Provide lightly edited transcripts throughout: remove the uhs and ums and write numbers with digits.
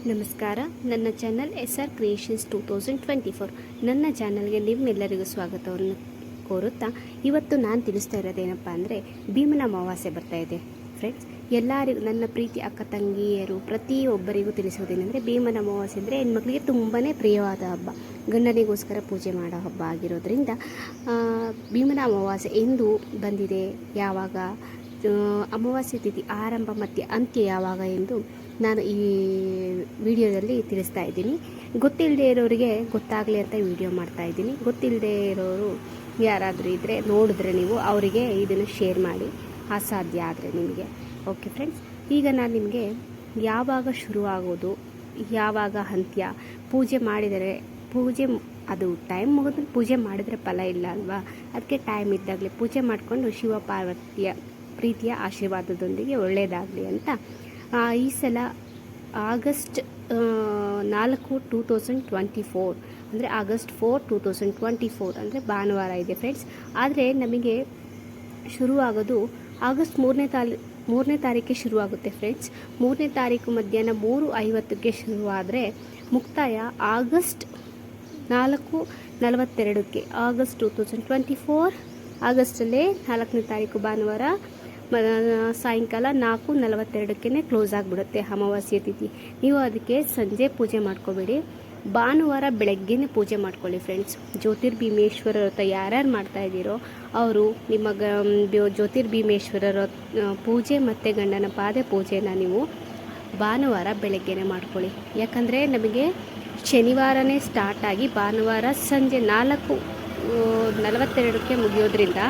ನಮಸ್ಕಾರ. ನನ್ನ channel SR creations 2024 ನನ್ನ ಚಾನಲ್ಗೆ ನಿಮ್ಮೆಲ್ಲರಿಗೂ ಸ್ವಾಗತವನ್ನು ಕೋರುತ್ತಾ ಇವತ್ತು ನಾನು ತಿಳಿಸ್ತಾ ಇರೋದೇನಪ್ಪ ಅಂದರೆ ಭೀಮನ ಅಮಾವಾಸ್ಯೆ ಬರ್ತಾ ಇದೆ ಫ್ರೆಂಡ್ಸ್. ಎಲ್ಲರಿಗೂ ನನ್ನ ಪ್ರೀತಿ ಅಕ್ಕ ತಂಗಿಯರು ಪ್ರತಿಯೊಬ್ಬರಿಗೂ ತಿಳಿಸೋದೇನೆಂದರೆ ಭೀಮನ ಅಮಾವಾಸ್ಯೆ ಅಂದರೆ ಹೆಣ್ಮಕ್ಳಿಗೆ ತುಂಬಾ ಪ್ರಿಯವಾದ ಹಬ್ಬ, ಗಂಡನಿಗೋಸ್ಕರ ಪೂಜೆ ಮಾಡೋ ಹಬ್ಬ ಆಗಿರೋದ್ರಿಂದ ಭೀಮನ ಅಮಾವಾಸ್ಯೆ ಎಂದು ಬಂದಿದೆ, ಯಾವಾಗ ಅಮಾವಾಸ್ಯೆ ತಿಥಿ ಆರಂಭ ಮತ್ತು ಅಂತ್ಯ ಯಾವಾಗ ಎಂದು ನಾನು ಈ ವಿಡಿಯೋದಲ್ಲಿ ತಿಳಿಸ್ತಾ ಇದ್ದೀನಿ. ಗೊತ್ತಿಲ್ಲದೆ ಇರೋರಿಗೆ ಗೊತ್ತಾಗಲಿ ಅಂತ ವಿಡಿಯೋ ಮಾಡ್ತಾ ಇದ್ದೀನಿ. ಗೊತ್ತಿಲ್ಲದೆ ಇರೋರು ಯಾರಾದರೂ ಇದ್ದರೆ ನೋಡಿದ್ರೆ ನೀವು ಅವರಿಗೆ ಇದನ್ನು ಶೇರ್ ಮಾಡಿ, ಅಸಾಧ್ಯ ಆದರೆ ನಿಮಗೆ. ಓಕೆ ಫ್ರೆಂಡ್ಸ್, ಈಗ ನಾನು ನಿಮಗೆ ಯಾವಾಗ ಶುರುವಾಗೋದು, ಯಾವಾಗ ಅಂತ್ಯ, ಪೂಜೆ ಮಾಡಿದರೆ ಅದು ಟೈಮ್ ಮುಗಿದ್ರೆ ಪೂಜೆ ಮಾಡಿದರೆ ಫಲ ಇಲ್ಲ ಅಲ್ವಾ, ಅದಕ್ಕೆ ಟೈಮ್ ಇದ್ದಾಗಲೇ ಪೂಜೆ ಮಾಡಿಕೊಂಡು ಶಿವ ಪಾರ್ವತಿಯ ಪ್ರೀತಿಯ ಆಶೀರ್ವಾದದೊಂದಿಗೆ ಒಳ್ಳೆಯದಾಗಲಿ ಅಂತ ಈ ಸಲ ಆಗಸ್ಟ್ 4, 2024 ಅಂದರೆ ಆಗಸ್ಟ್ 4, 2024 ಅಂದರೆ ಭಾನುವಾರ ಇದೆ ಫ್ರೆಂಡ್ಸ್. ಆದರೆ ನಮಗೆ ಶುರುವಾಗೋದು ಆಗಸ್ಟ್ 3ನೇ ತಾರೀಕಿಗೆ ಶುರುವಾಗುತ್ತೆ ಫ್ರೆಂಡ್ಸ್. 3ನೇ ತಾರೀಕು ಮಧ್ಯಾಹ್ನ 3:50ಕ್ಕೆ ಶುರುವಾದರೆ ಮುಕ್ತಾಯ ಆಗಸ್ಟ್ 4:42ಕ್ಕೆ, ಆಗಸ್ಟ್ 2024 ಆಗಸ್ಟಲ್ಲೇ 4ನೇ ತಾರೀಕು ಭಾನುವಾರ ಸಾಯಂಕಾಲ 4:42ಕ್ಕೆ ಕ್ಲೋಸ್ ಆಗಿಬಿಡುತ್ತೆ ಅಮಾವಾಸ್ಯೆ ತಿಥಿ. ನೀವು ಅದಕ್ಕೆ ಸಂಜೆ ಪೂಜೆ ಮಾಡ್ಕೋಬೇಡಿ, ಭಾನುವಾರ ಬೆಳಗ್ಗೆನೇ ಪೂಜೆ ಮಾಡ್ಕೊಳ್ಳಿ ಫ್ರೆಂಡ್ಸ್. ಜ್ಯೋತಿರ್ಭೀಮೇಶ್ವರ ವ್ರತ ಯಾರ್ಯಾರು ಮಾಡ್ತಾ ಇದ್ದೀರೋ ಅವರು ನಿಮ್ಮ ಜ್ಯೋತಿರ್ಭೀಮೇಶ್ವರರ ಪೂಜೆ ಮತ್ತು ಗಂಡನ ಪಾದ ಪೂಜೆನ ನೀವು ಭಾನುವಾರ ಬೆಳಗ್ಗೆನೇ ಮಾಡ್ಕೊಳ್ಳಿ. ಯಾಕಂದರೆ ನಮಗೆ ಶನಿವಾರನೇ ಸ್ಟಾರ್ಟ್ ಆಗಿ ಭಾನುವಾರ ಸಂಜೆ 4:42ಕ್ಕೆ ಮುಗಿಯೋದ್ರಿಂದ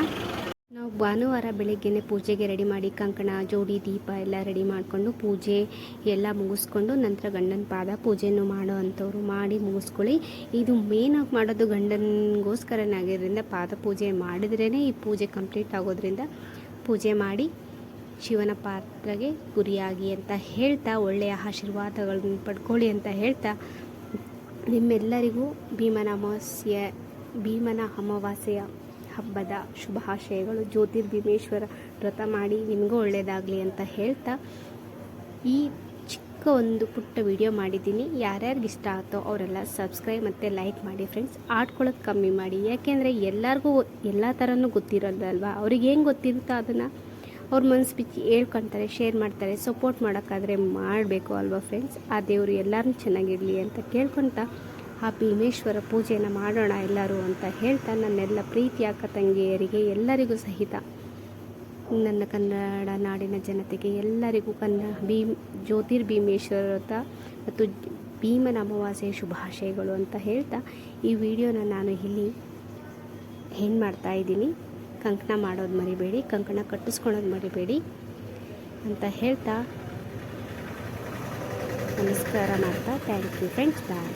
ನಾವು ಭಾನುವಾರ ಬೆಳಗ್ಗೆನೇ ಪೂಜೆಗೆ ರೆಡಿ ಮಾಡಿ ಕಂಕಣ, ಜೋಡಿ, ದೀಪ ಎಲ್ಲ ರೆಡಿ ಮಾಡಿಕೊಂಡು ಪೂಜೆ ಎಲ್ಲ ಮುಗಿಸ್ಕೊಂಡು ನಂತರ ಗಂಡನ ಪಾದ ಪೂಜೆಯನ್ನು ಮಾಡೋ ಅಂಥವ್ರು ಮಾಡಿ ಮುಗಿಸ್ಕೊಳ್ಳಿ. ಇದು ಮೇನಾಗಿ ಮಾಡೋದು ಗಂಡನಿಗೋಸ್ಕರನೇ ಆಗಿರೋದ್ರಿಂದ ಪಾದ ಪೂಜೆ ಮಾಡಿದ್ರೇ ಈ ಪೂಜೆ ಕಂಪ್ಲೀಟ್ ಆಗೋದ್ರಿಂದ ಪೂಜೆ ಮಾಡಿ ಶಿವನ ಪಾತ್ರಗೆ ಗುರಿಯಾಗಿ ಅಂತ ಹೇಳ್ತಾ, ಒಳ್ಳೆಯ ಆಶೀರ್ವಾದಗಳನ್ನು ಪಡ್ಕೊಳ್ಳಿ ಅಂತ ಹೇಳ್ತಾ ನಿಮ್ಮೆಲ್ಲರಿಗೂ ಭೀಮನ ಅಮಾವಾಸ್ಯೆಯ ಹಬ್ಬದ ಶುಭಾಶಯಗಳು. ಜ್ಯೋತಿರ್ಭೀಮೇಶ್ವರ ವ್ರತ ಮಾಡಿ ನಿಮಗೂ ಒಳ್ಳೆಯದಾಗಲಿ ಅಂತ ಹೇಳ್ತಾ ಈ ಚಿಕ್ಕ ಒಂದು ಪುಟ್ಟ ವಿಡಿಯೋ ಮಾಡಿದ್ದೀನಿ. ಯಾರ್ಯಾರಿಗೆ ಇಷ್ಟ ಆಯ್ತೋ ಅವರೆಲ್ಲ ಸಬ್ಸ್ಕ್ರೈಬ್ ಮತ್ತು ಲೈಕ್ ಮಾಡಿ ಫ್ರೆಂಡ್ಸ್. ಆಡ್ಕೊಳ್ಳೋದು ಕಮ್ಮಿ ಮಾಡಿ, ಯಾಕೆಂದರೆ ಎಲ್ಲರಿಗೂ ಎಲ್ಲ ಥರನೂ ಗೊತ್ತಿರೋದಲ್ವ, ಅವ್ರಿಗೆ ಏನು ಗೊತ್ತಿರುತ್ತೋ ಅದನ್ನು ಅವ್ರ ಮನಸ್ಸು ಬಿಚ್ಚಿ ಹೇಳ್ಕೊಳ್ತಾರೆ, ಶೇರ್ ಮಾಡ್ತಾರೆ. ಸಪೋರ್ಟ್ ಮಾಡೋಕ್ಕಾದರೆ ಮಾಡಬೇಕು ಅಲ್ವಾ ಫ್ರೆಂಡ್ಸ್. ಆ ದೇವರು ಎಲ್ಲರೂ ಚೆನ್ನಾಗಿರಲಿ ಅಂತ ಕೇಳ್ಕೊತ ಆ ಭೀಮೇಶ್ವರ ಪೂಜೆಯನ್ನು ಮಾಡೋಣ ಎಲ್ಲರೂ ಅಂತ ಹೇಳ್ತಾ, ನನ್ನೆಲ್ಲ ಪ್ರೀತಿ ಅಕ್ಕ ತಂಗಿಯರಿಗೆ ಎಲ್ಲರಿಗೂ ಸಹಿತ ನನ್ನ ಕನ್ನಡ ನಾಡಿನ ಜನತೆಗೆ ಎಲ್ಲರಿಗೂ ಜ್ಯೋತಿರ್ಭೀಮೇಶ್ವರ ವ್ರತ ಮತ್ತು ಭೀಮನ ಅಮಾವಾಸ್ಯೆ ಶುಭಾಶಯಗಳು ಅಂತ ಹೇಳ್ತಾ ಈ ವಿಡಿಯೋನ ನಾನು ಇಲ್ಲಿ ಹೆಣ್ಣು ಮಾಡ್ತಾಯಿದ್ದೀನಿ. ಕಂಕಣ ಮಾಡೋದು ಮರಿಬೇಡಿ, ಕಂಕಣ ಕಟ್ಟಿಸ್ಕೊಳೋದು ಮರಿಬೇಡಿ ಅಂತ ಹೇಳ್ತಾ ನಮಸ್ಕಾರ ಮಾಡ್ತಾ ಥ್ಯಾಂಕ್ ಯು ಫ್ರೆಂಡ್ಸ್. ಬಾಯ್.